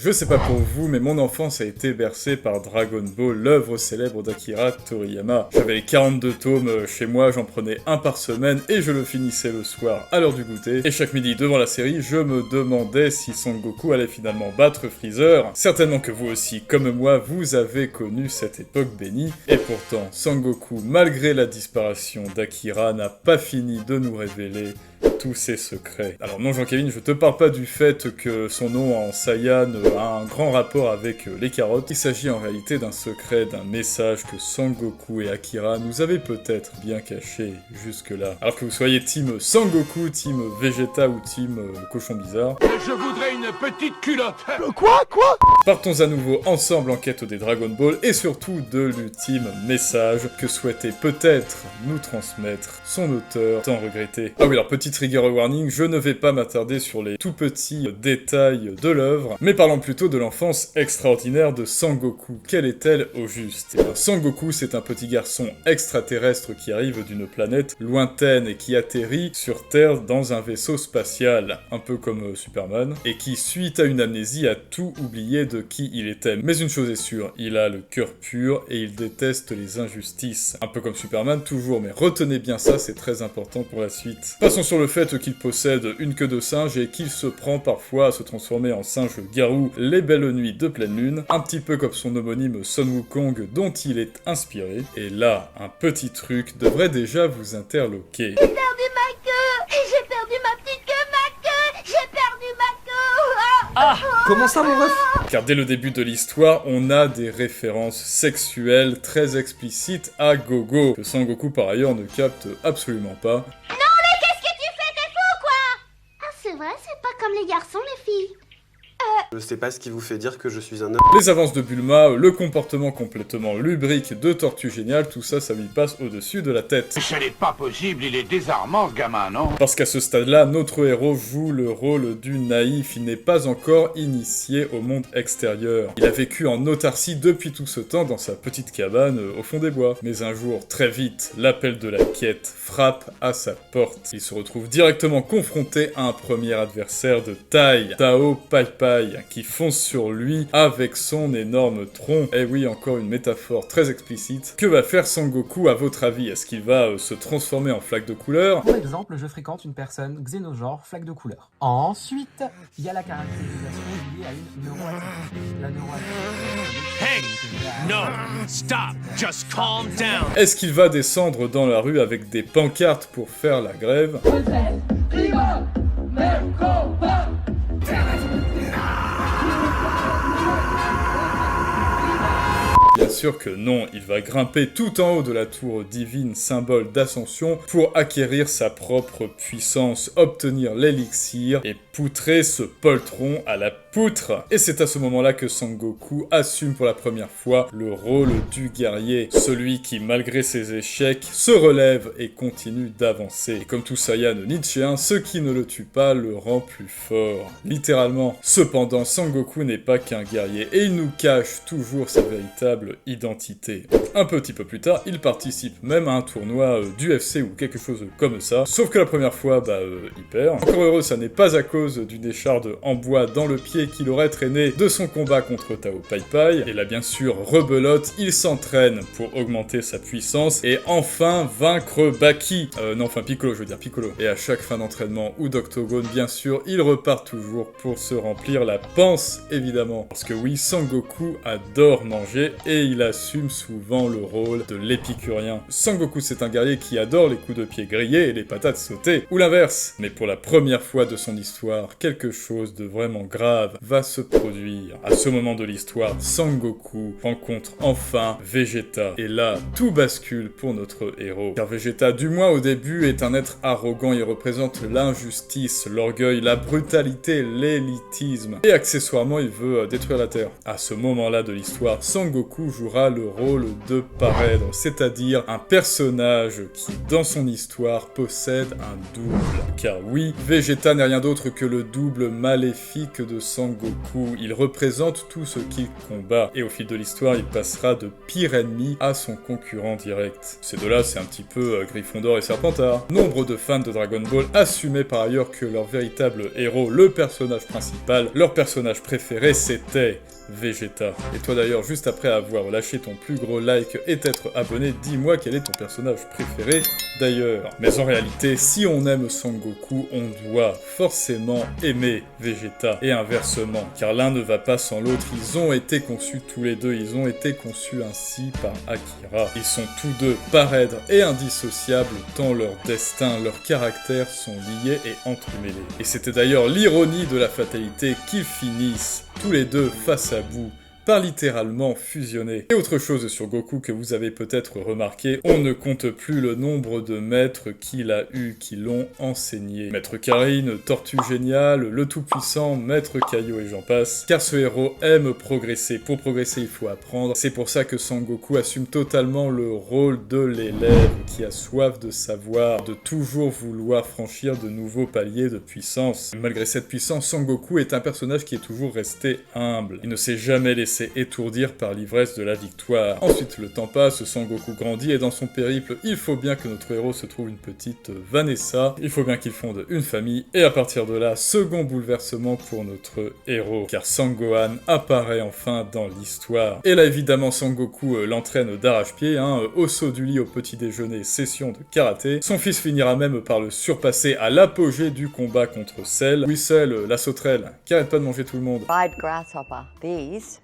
Je sais pas pour vous, mais mon enfance a été bercée par Dragon Ball, l'œuvre célèbre d'Akira Toriyama. J'avais les 42 tomes chez moi, j'en prenais un par semaine et je le finissais le soir à l'heure du goûter. Et chaque midi devant la série, je me demandais si Son Goku allait finalement battre Freezer. Certainement que vous aussi, comme moi, vous avez connu cette époque bénie. Et pourtant, Son Goku, malgré la disparition d'Akira, n'a pas fini de nous révéler tous ses secrets. Alors non Jean-Kévin, je te parle pas du fait que son nom en Saiyan a un grand rapport avec les carottes. Il s'agit en réalité d'un secret, d'un message que Son Goku et Akira nous avaient peut-être bien caché jusque-là. Alors que vous soyez team Son Goku, team Vegeta ou team Cochon Bizarre. Je voudrais une petite culotte. Quoi Partons à nouveau ensemble en quête des Dragon Ball et surtout de l'ultime message que souhaitait peut-être nous transmettre son auteur tant regretté. Ah oui, alors petit trigger warning, je ne vais pas m'attarder sur les tout petits détails de l'œuvre, mais parlons plutôt de l'enfance extraordinaire de Son Goku. Quelle est-elle au juste? Eh bien, Son Goku, c'est un petit garçon extraterrestre qui arrive d'une planète lointaine et qui atterrit sur Terre dans un vaisseau spatial, un peu comme Superman, et qui, suite à une amnésie, a tout oublié de qui il était. Mais une chose est sûre, il a le cœur pur et il déteste les injustices. Un peu comme Superman toujours, mais retenez bien ça, c'est très important pour la suite. Passons sur le fait qu'il possède une queue de singe et qu'il se prend parfois à se transformer en singe-garou les belles nuits de pleine lune, un petit peu comme son homonyme Son Wukong dont il est inspiré. Et là, un petit truc devrait déjà vous interloquer. J'ai perdu ma queue. J'ai perdu ma petite queue, ma queue. J'ai perdu ma queue. Ah, comment ça mon ref? Car dès le début de l'histoire, on a des références sexuelles très explicites à gogo, que Son Goku par ailleurs ne capte absolument pas. C'est vrai, c'est pas comme les garçons, les filles. Je sais pas ce qui vous fait dire que je suis un homme. Les avances de Bulma, le comportement complètement lubrique de Tortue Géniale, tout ça, ça lui passe au-dessus de la tête. Ce n'est pas possible, il est désarmant ce gamin, non? Parce qu'à ce stade-là, notre héros joue le rôle du naïf, il n'est pas encore initié au monde extérieur. Il a vécu en autarcie depuis tout ce temps dans sa petite cabane au fond des bois. Mais un jour, très vite, l'appel de la quête frappe à sa porte. Il se retrouve directement confronté à un premier adversaire de taille, Tao Pai Pai, qui fonce sur lui avec son énorme tronc. Et oui, encore une métaphore très explicite. Que va faire Son Goku à votre avis? Est-ce qu'il va se transformer en flaque de couleur? Pour exemple, je fréquente une personne xénogenre flaque de couleur. Ensuite, il y a la caractérisation liée à une neuroactivité. La neuroactivité... Hey! No! Stop! Just calm down! Est-ce qu'il va descendre dans la rue avec des pancartes pour faire la grève? Bien sûr que non, il va grimper tout en haut de la tour divine, symbole d'ascension, pour acquérir sa propre puissance, obtenir l'élixir et poutrer ce poltron à la poutre. Et c'est à ce moment-là que Son Goku assume pour la première fois le rôle du guerrier, celui qui, malgré ses échecs, se relève et continue d'avancer. Et comme tout Saiyan nietzschéen, ce qui ne le tue pas le rend plus fort, littéralement. Cependant, Son Goku n'est pas qu'un guerrier, et il nous cache toujours sa véritable identité. Un petit peu plus tard, il participe même à un tournoi d'UFC ou quelque chose comme ça, sauf que la première fois, il perd. Encore heureux, ça n'est pas à cause d'une écharde en bois dans le pied qu'il aurait traîné de son combat contre Tao Pai Pai, et là bien sûr, rebelote, il s'entraîne pour augmenter sa puissance et enfin vaincre Baki. Piccolo, je veux dire Piccolo. Et à chaque fin d'entraînement ou d'octogone, bien sûr, il repart toujours pour se remplir la panse, évidemment. Parce que oui, Son Goku adore manger et il assume souvent le rôle de l'épicurien. Son Goku, c'est un guerrier qui adore les coups de pied grillés et les patates sautées, ou l'inverse. Mais pour la première fois de son histoire, quelque chose de vraiment grave va se produire. À ce moment de l'histoire, Son Goku rencontre enfin Vegeta. Et là, tout bascule pour notre héros. Car Vegeta, du moins au début, est un être arrogant. Il représente l'injustice, l'orgueil, la brutalité, l'élitisme. Et accessoirement, il veut détruire la Terre. À ce moment-là de l'histoire, Son Goku jouera le rôle de parèdre, c'est-à-dire un personnage qui, dans son histoire, possède un double. Car oui, Vegeta n'est rien d'autre que le double maléfique de Son Sangoku. Il représente tout ce qu'il combat. Et au fil de l'histoire, il passera de pire ennemi à son concurrent direct. Ces deux-là, c'est un petit peu Gryffondor et Serpentard. Nombre de fans de Dragon Ball assumaient par ailleurs que leur véritable héros, le personnage principal, leur personnage préféré, c'était Vegeta. Et toi d'ailleurs, juste après avoir lâché ton plus gros like et t'être abonné, dis-moi quel est ton personnage préféré d'ailleurs. Mais en réalité, si on aime Sangoku, on doit forcément aimer Vegeta, et inversement, car l'un ne va pas sans l'autre. Ils ont été conçus tous les deux, ils ont été conçus ainsi par Akira. Ils sont tous deux parèdres et indissociables, tant leur destin, leurs caractères sont liés et entremêlés. Et c'était d'ailleurs l'ironie de la fatalité qu'ils finissent tous les deux face à bout, par littéralement fusionner. Et autre chose sur Goku que vous avez peut-être remarqué, on ne compte plus le nombre de maîtres qu'il a eu, qui l'ont enseigné. Maître Karine, Tortue Géniale, le Tout-Puissant, Maître Kaio et j'en passe, car ce héros aime progresser. Pour progresser, il faut apprendre. C'est pour ça que Sangoku assume totalement le rôle de l'élève qui a soif de savoir, de toujours vouloir franchir de nouveaux paliers de puissance. Malgré cette puissance, Sangoku est un personnage qui est toujours resté humble. Il ne s'est jamais laissé étourdir par l'ivresse de la victoire. Ensuite, le temps passe, Sangoku grandit et dans son périple, il faut bien que notre héros se trouve une petite Vanessa. Il faut bien qu'il fonde une famille et à partir de là, second bouleversement pour notre héros, car Sangohan apparaît enfin dans l'histoire. Et là, évidemment, Sangoku l'entraîne d'arrache-pied, au saut du lit au petit déjeuner, session de karaté. Son fils finira même par le surpasser à l'apogée du combat contre Cell. Oui, Cell, la sauterelle, qui arrête pas de manger tout le monde. Fried grasshopper. These.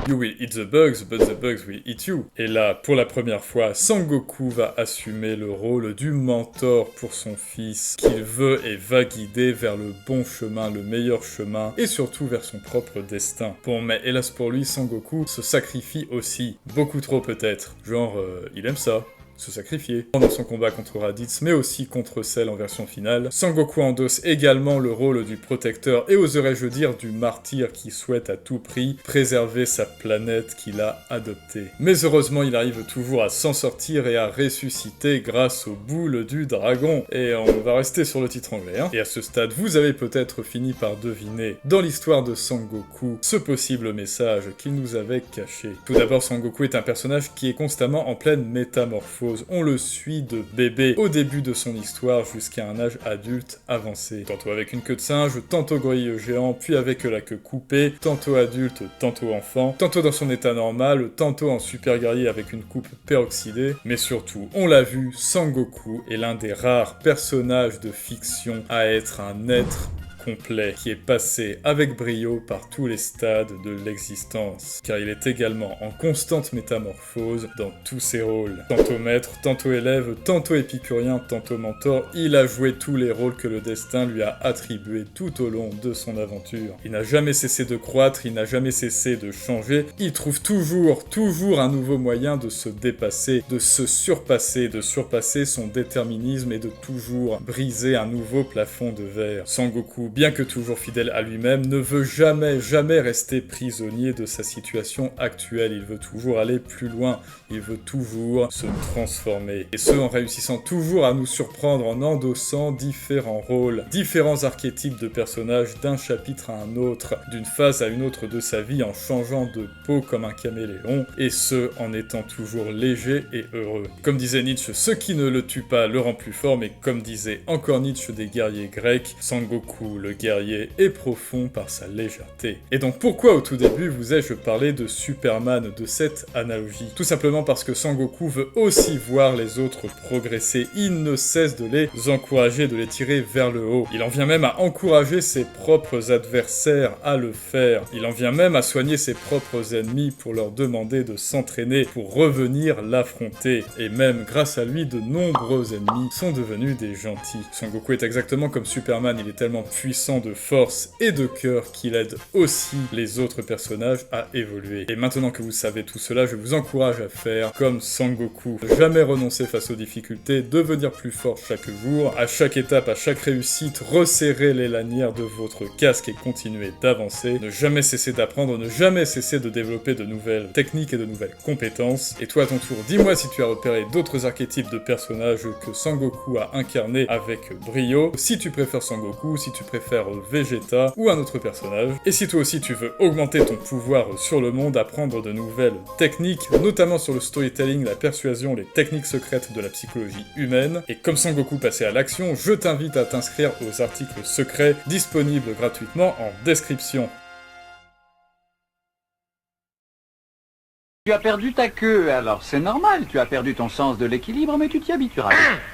You will eat the bugs, but the bugs will eat you. Et là, pour la première fois, Sangoku va assumer le rôle du mentor pour son fils, qu'il veut et va guider vers le bon chemin, le meilleur chemin, et surtout vers son propre destin. Bon, mais hélas pour lui, Sangoku se sacrifie aussi. Beaucoup trop peut-être. Genre, il aime ça. Se sacrifier pendant son combat contre Raditz, mais aussi contre Cell en version finale. Sangoku endosse également le rôle du protecteur et oserais-je dire du martyr qui souhaite à tout prix préserver sa planète qu'il a adoptée. Mais heureusement, il arrive toujours à s'en sortir et à ressusciter grâce aux boules du dragon. Et on va rester sur le titre anglais, Et à ce stade, vous avez peut-être fini par deviner, dans l'histoire de Sangoku, ce possible message qu'il nous avait caché. Tout d'abord, Sangoku est un personnage qui est constamment en pleine métamorphose. On le suit de bébé au début de son histoire jusqu'à un âge adulte avancé. Tantôt avec une queue de singe, tantôt gorille géant, puis avec la queue coupée, tantôt adulte, tantôt enfant, tantôt dans son état normal, tantôt en super guerrier avec une coupe peroxydée. Mais surtout, on l'a vu, Sangoku est l'un des rares personnages de fiction à être un être complet, qui est passé avec brio par tous les stades de l'existence, car il est également en constante métamorphose dans tous ses rôles. Tantôt maître, tantôt élève, tantôt épicurien, tantôt mentor, il a joué tous les rôles que le destin lui a attribués tout au long de son aventure. Il n'a jamais cessé de croître, il n'a jamais cessé de changer, il trouve toujours un nouveau moyen de se dépasser, de se surpasser, de surpasser son déterminisme et de toujours briser un nouveau plafond de verre. Sangoku, bien que toujours fidèle à lui-même, ne veut jamais rester prisonnier de sa situation actuelle. Il veut toujours aller plus loin, il veut toujours se transformer. Et ce, en réussissant toujours à nous surprendre en endossant différents rôles, différents archétypes de personnages d'un chapitre à un autre, d'une phase à une autre de sa vie, en changeant de peau comme un caméléon, et ce, en étant toujours léger et heureux. Comme disait Nietzsche, ce qui ne le tue pas le rend plus fort, mais comme disait encore Nietzsche des guerriers grecs, Sangoku, le guerrier, est profond par sa légèreté. Et donc pourquoi au tout début vous ai-je parlé de Superman, de cette analogie? Tout simplement parce que Sangoku veut aussi voir les autres progresser. Il ne cesse de les encourager, de les tirer vers le haut. Il en vient même à encourager ses propres adversaires à le faire. Il en vient même à soigner ses propres ennemis pour leur demander de s'entraîner pour revenir l'affronter. Et même grâce à lui, de nombreux ennemis sont devenus des gentils. Sangoku est exactement comme Superman, il est tellement puissant de force et de cœur qu'il aide aussi les autres personnages à évoluer. Et maintenant que vous savez tout cela, je vous encourage à faire comme Sangoku. Ne jamais renoncer face aux difficultés, devenir plus fort chaque jour. À chaque étape, à chaque réussite, resserrer les lanières de votre casque et continuer d'avancer. Ne jamais cesser d'apprendre, ne jamais cesser de développer de nouvelles techniques et de nouvelles compétences. Et toi à ton tour, dis-moi si tu as repéré d'autres archétypes de personnages que Sangoku a incarnés avec brio. Si tu préfères Sangoku, si tu préfères préfères Vegeta ou un autre personnage. Et si toi aussi tu veux augmenter ton pouvoir sur le monde, apprendre de nouvelles techniques, notamment sur le storytelling, la persuasion, les techniques secrètes de la psychologie humaine, et comme Sangoku passait à l'action, je t'invite à t'inscrire aux articles secrets disponibles gratuitement en description. Tu as perdu ta queue, alors c'est normal, tu as perdu ton sens de l'équilibre, mais tu t'y habitueras.